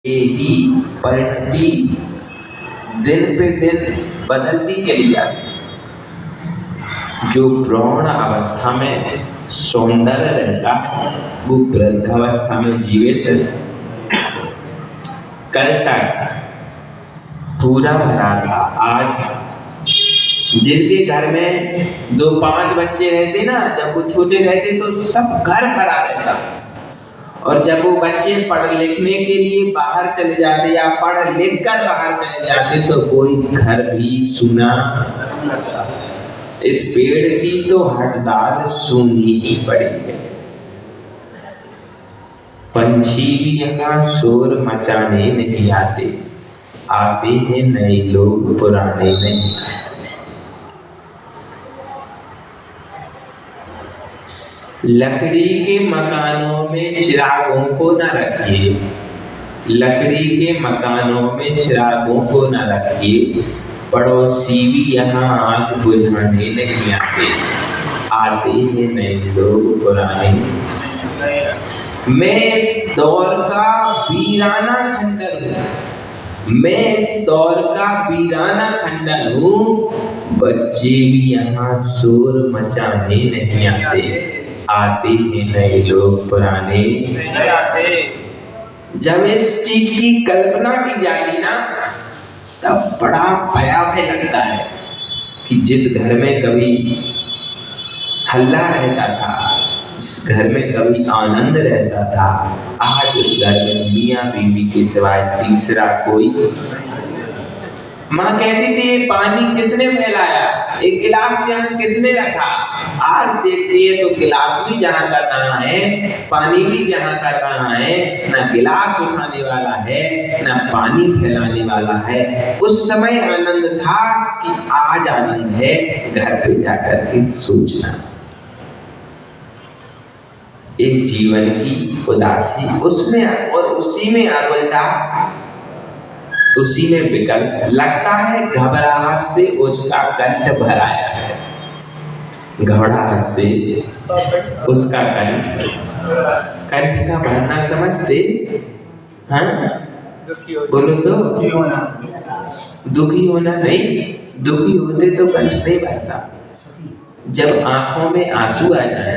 ही परिणति दिन पे दिन बदलती चली जाती। जो प्रौढ़ अवस्था में सौंदर्य रहता है वो वृद्धावस्था में जीवित कल तक पूरा भरा था। आज जिनके घर में 2-5 बच्चे रहते ना, जब वो छोटे रहते तो सब घर भरा रहता, और जब वो बच्चे पढ़ लिखने के लिए बाहर चले जाते या पढ़ लिख कर बाहर चले जाते तो कोई घर भी सुना। इस पेड़ की तो हड़ताल सुननी ही पड़ी है। पंछी भी यहाँ शोर मचाने नहीं आते, आते हैं नए लोग पुराने नहीं। लकड़ी के मकानों में चिरागों को न रखिए, लकड़ी के मकानों में चिरागों को न रखिए, पड़ोसी भी यहाँ आग बुझाने नहीं आते, आते हैं नए लोग पुराने। मैं इस दौर का वीराना खंडर हूँ, मैं इस दौर का वीराना खंडर हूँ, बच्चे भी यहाँ शोर मचाने नहीं आते, आते हैं नए लोग पुराने नहीं आते। जब इस चीज की कल्पना की जाती ना तब बड़ा भयावह लगता है कि जिस घर में कभी हल्ला रहता था, इस घर में कभी आनंद रहता था, आज उस घर में मियाँ बीवी के सिवाय तीसरा कोई। माँ कहती थी ये पानी किसने फैलाया, एक गिलास यहाँ किसने रखा। आज देखती है तो गिलास भी जहाँ का तहाँ है, पानी भी जहाँ का तहाँ है, ना गिलास उठाने वाला है ना पानी फैलाने वाला है। उस समय आनंद था कि आज आनंद है घर पे जाकर के सोचना। एक जीवन की उदासी उसमें और उसी में आकुलता, उसी में विकल्प। लगता है घबराहट से उसका कंठ भराया है, घबराहट से उसका कंठ का भरना समझते? हाँ बोलो तो। दुखी होना नहीं, दुखी होते तो कंठ नहीं भरता। जब आंखों में आंसू आ जाए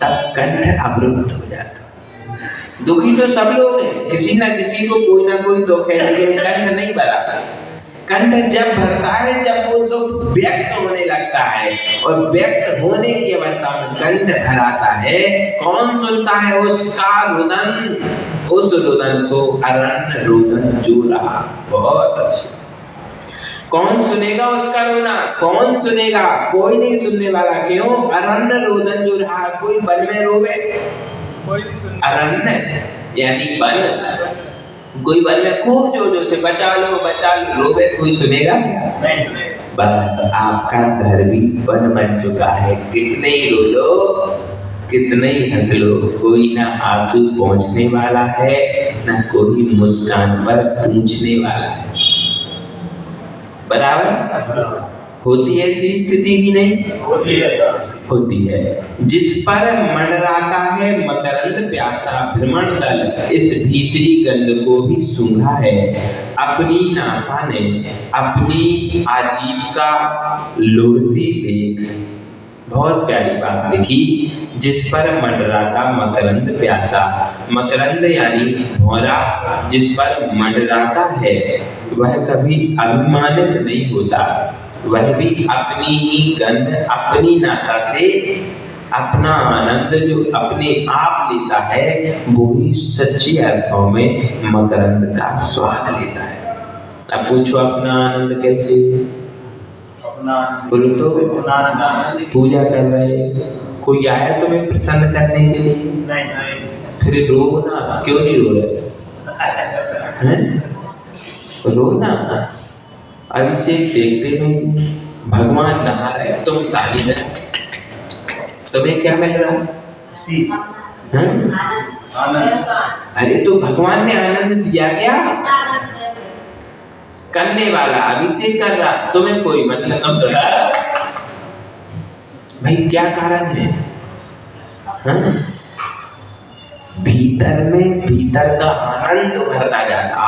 तब कंठ अवरुद्ध हो जाता। दुखी तो सब लोग हैं, किसी ना किसी को कोई ना कोई दुख है, लेकिन कंठ नहीं भरा। कंठ जब भरता है जब वो दुख व्यक्त होने लगता है, और व्यक्त होने की अवस्था में कंठ भराता है। कौन सुनता है उसका रुदन, उस रुदन को अरण्य रुदन जो रहा। बहुत अच्छे। कौन सुनेगा उसका रोना, कौन सुनेगा? कोई नहीं सुनने वाला। क्यों? अरण्य रोदन जो रहा। कोई वन में रोवे, कोई नहीं सुनने। अरण्य यानी वन, कोई वन में खूब जोर से बचा लो रोवे, कोई सुनेगा? नहीं सुनेगा। बस आपका घर भी वन बन चुका है। कितने ही रो लो, कितने ही हंस लो, कोई ना आंसू पहुंचने वाला है, ना कोई मुस्कान पर पूछने वाला है। बराबर होती है ऐसी स्थिति की नहीं होती है। जिस पर मंडराता है मकरंद प्यासा भ्रमण दल, इस भीतरी गंध को भी सूंघा है अपनी नासा ने, अपनी आजीविका लोढ़ती देख। बहुत प्यारी बात लिखी। जिस पर मंडराता मकरंद प्यासा, मकरंद यानी भौरा, जिस पर मंडराता है वह कभी अभिमानित नहीं होता, वह भी अपनी ही गंध, अपनी नासा से अपना आनंद जो अपने आप लेता है, वो ही सच्चे अर्थों में मकरंद का स्वाद लेता है। अब पूछो अपना आनंद कैसे? बोलो तो। पूजा कर रहे, कोई आया तुम्हें प्रसन्न करने के लिए? नहीं। फिर रो ना, क्यों नहीं रो रहे? रो ना। अभी से देखते भाई भगवान नहा रहे, तुम ताली बजाओ, तुम्हें क्या मिल रहा है? आनंद। अरे तो भगवान ने आनंद दिया क्या? करने वाला अभिषेक कर रहा, तुम्हें कोई मतलब भाई क्या कारण है? भीतर में भीतर का आनंद भरता जाता।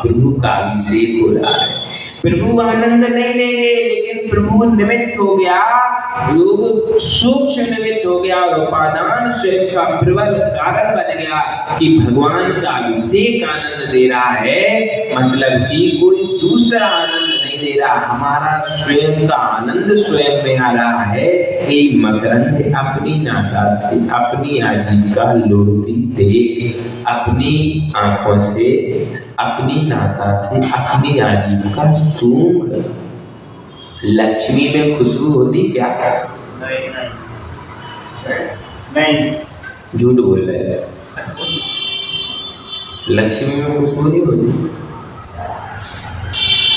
प्रभु का अभिषेक हो रहा है। प्रभु आनंद नहीं देंगे, लेकिन प्रभु निमित्त हो गया, लोग सूक्ष्म निमित्त हो गया और उपादान स्वयं का प्रबल कारण बन गया कि भगवान का अभिषेक आनंद दे रहा है, मतलब कि कोई दूसरा आनंद नहीं दे रहा, हमारा स्वयं का आनंद स्वयं में आ रहा है। ये मकरंद अपनी नासा से अपनी आजीविका लुढ़ती देख, अपनी आंखों से अपनी नासा से अपनी आजीविका सूंघ। लक्ष्मी में खुशबू होती क्या? नहीं, झूठ बोल रहे हैं। लक्ष्मी में खुशबू नहीं होती।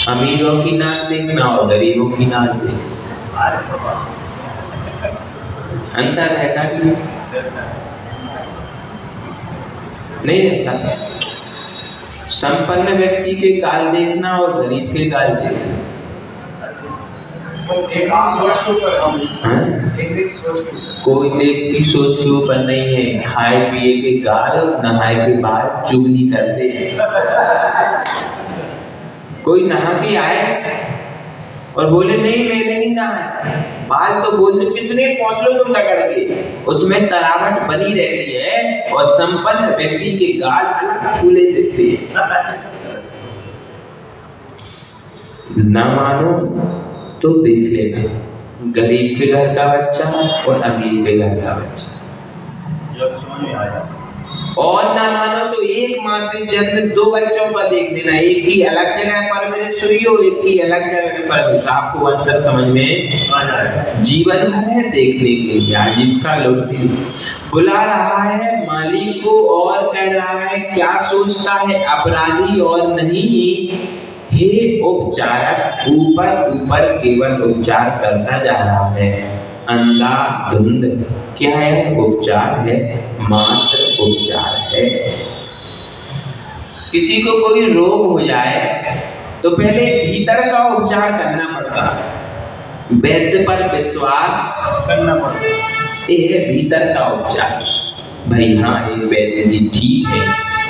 अमीरों की नाक देखना और गरीबों की नाक देखना, अंतर रहता कि नहीं रहता। संपन्न व्यक्ति के गाल देखना और गरीब के गाल देखना, कोई एक की सोच के ऊपर नहीं है। खाए पिए के गाल, नहाए के बाद चुगली करते हैं। कोई नहा के आए और बोले नहीं मैंने नहीं नहाया, बाल तो बोल दो कितने पहुंच लो तुम रगड़ के, उसमें तरावट बनी रहती है। और संपन्न व्यक्ति के गाल अलग फूले दिखते हैं। ना मानो तो देख लेना, गरीब के घर का बच्चा और अमीर के घर का बच्चा, और ना मानो तो एक माँ से जन्म दो बच्चों का देख लेना, एक की अलग जगह परवरिश हुई हो, एक की अलग जगह परवरिश, आपको अंतर समझ में आ जाएगा। जीवन भर है देखने के लिए, आजीविका लौटती बुला रहा है मालिक को और कह रहा है क्या सोचता है अपराधी और नहीं। हे उपचारक, ऊपर ऊपर केवल उपचार करता जा रहा है, अंधाधुंध क्या है? उपचार है, मात्र उपचार है। किसी को कोई रोग हो जाए तो पहले भीतर का उपचार करना पड़ता है, वैद्य पर विश्वास करना पड़ता है। ये है भीतर का उपचार। भाई हाँ, एक वैद्य जी ठीक है,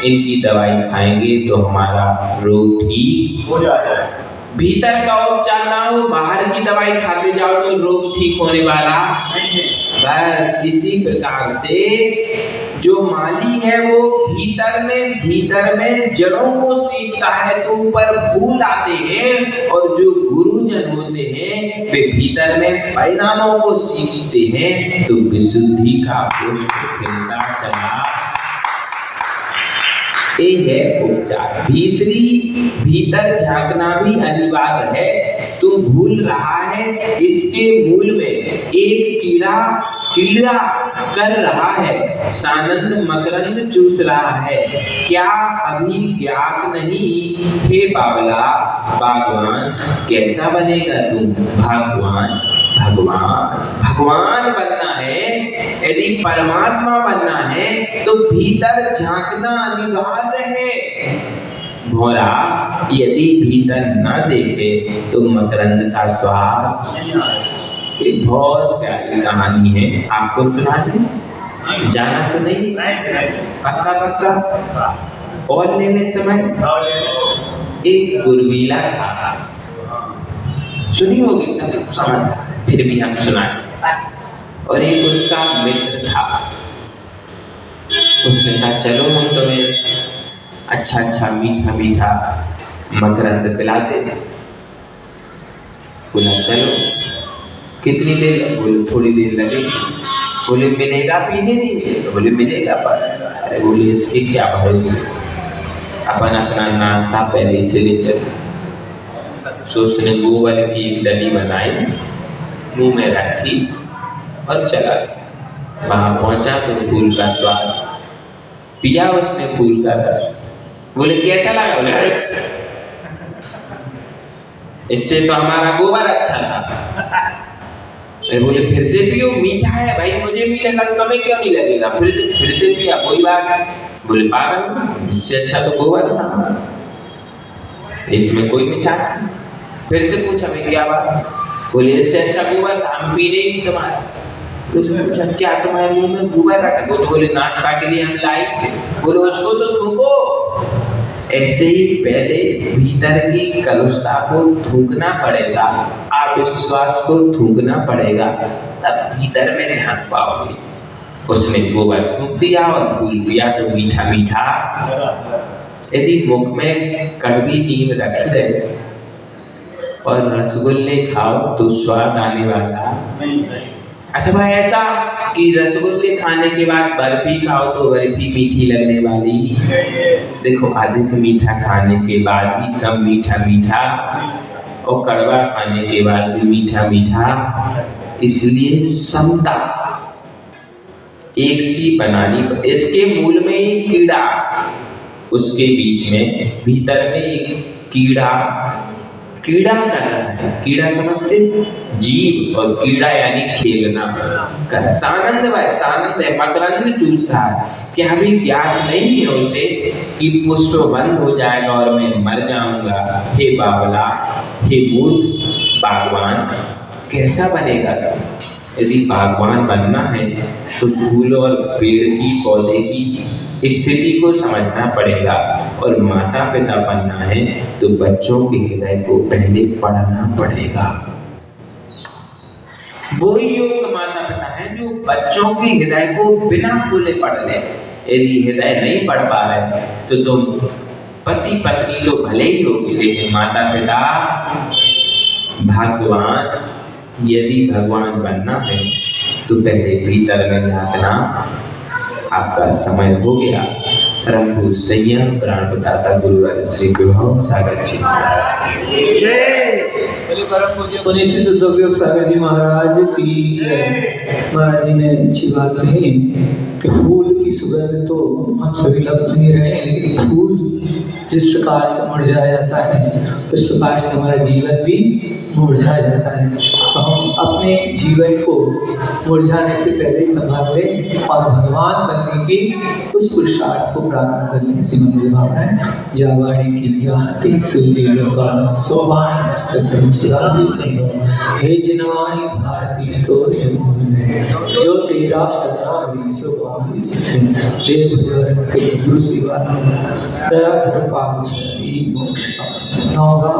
इनकी दवाई खाएंगे तो हमारा रोग ठीक हो जाता है। भीतर का उपचार ना हो, बाहर की दवाई खाते जाओ तो रोग ठीक होने वाला नहीं है। बस इसी प्रकार से जो माली है वो भीतर में जड़ों को सींचता है तो ऊपर फूल आते हैं, और जो गुरुजन होते हैं वे भीतर में परिणामों को सींचते हैं तो विशुद्धि का पुष्प खिलता चला। ये है उपचार। भीतर झांकना भी अनिवार्य है। तू भूल रहा है इसके मूल में एक कीड़ा कर रहा है, सानंद मकरंद चूस रहा है, क्या अभी ज्ञात नहीं? हे बावला बागवान, कैसा बनेगा तू? भगवान बनना है, यदि परमात्मा बनना है तो भीतर झांकना अनिवार्य है। भोरा यदि भीतर न देखे तो मकरंद का स्वाद। एक बहुत प्यारी कहानी है, आपको सुना दें? जाना तो नहीं? पक्का और लेने समय एक गुरबीला था, सुनी होगी सब समझ, फिर भी हम सुनाए। और एक उसका मित्र था, उसने कहा चलो हम तुम्हें अच्छा मीठा मकरंद पिलाते हैं। बोला चलो, कितनी देर? बोले थोड़ी देर लगेगी। बोले मिलेगा पीने? नहीं मिलेगा। बोले मिलेगा पर। अरे बोले इसके क्या भरोसे, अपन अपना नाश्ता पहले से ले चले। तो उसने गोबर की एक डली बनाई, मुंह में रखी और चला गया। वहां पहुंचा तो फूल का स्वाद पिया उसने, फूल का रस। बोले कैसा लगा? बोले इससे तो हमारा गोबर अच्छा था। बोले फिर से पियो, मीठा है भाई, मुझे मीठा लगा, तुम्हें क्यों नहीं लगेगा? फिर से पिया, कोई बात नहीं। बोले पागल, इससे अच्छा तो गोबर था, इसमें कोई मिठास नहीं। फिर से पूछा भाई क्या बात? बोले इससे अच्छा गोबर था, हम पी नहीं तुम्हारा। तो उसने पूछा क्या तुम्हारे मुंह में गोबर रखा? वो तो बोले नाश्ता के लिए हम लाई थे। बोले उसको तो थूको। ऐसे ही पहले भीतर की कलुषता को थूकना पड़ेगा, अविश्वास को थूकना पड़ेगा, तब भीतर में झांक पाओगे। उसने गोबर थूक दिया और फूल दिया तो मीठा मीठा। यदि मुख में कड़वी नीम रख दे और रसगुल्ले खाओ तो स्वाद आने वाला नहीं है। अथवा ऐसा कि रसगुल्ले खाने के बाद बर्फी खाओ तो बर्फी मीठी लगने वाली। देखो, अधिक मीठा खाने के बाद भी कम मीठा मीठा और कड़वा खाने के बाद भी मीठा मीठा। इसलिए समता एक सी बनानी। इसके मूल में ही कीड़ा, उसके बीच में भीतर में एक कीड़ा कर रहा है। कीड़ा समझते? जीव, और कीड़ा यानी खेलना कर। सानंद है, मकरंद चूस रहा है कि अभी ज्ञात नहीं है उसे कि पुष्प बंद हो जाएगा और मैं मर जाऊंगा। हे बावला, हे मूर्ख बागवान, कैसा बनेगा? यदि बागवान बनना है तो फूल और पेड़ की, पौधे की स्थिति को समझना पड़ेगा, और माता पिता बनना है तो बच्चों के हृदय को पहले पढ़ना पड़ेगा। वो योग माता पिता हैं जो बच्चों के हृदय को बिना खोले पढ़ ले। यदि हृदय नहीं पढ़ पा रहे तो तुम पति पत्नी तो भले ही होगी, लेकिन माता पिता भगवान, यदि भगवान बनना है तो पहले भीतर में झांकना। आपका समय हो गया। रंभू संयम प्राण बताता गुरुवर श्री विभव सागर जी सागर जी महाराज की जय। महाराज जी ने अच्छी बात कही कि फूल की सुगंध तो हम सभी लग नहीं रहे हैं, लेकिन फूल जिस प्रकार से मुरझा जाता है उस प्रकार से हमारा जीवन भी मुरझा जाता है। तो हम अपने जीवन को मुरझाने से पहले संभाल लें और भगवान बनने की उस पुरुषार्थ को प्रारंभ करने से मंदिर भावना है। जावाणी की ज्ञाति सुजीवा सोवाणी मस्तकम सुधारितो हे जिनवाणी भारती तो जो तेरा सदावी सोवामी सच्चे देव जन के गुरु शिवा दया धर्म पाप मोक्ष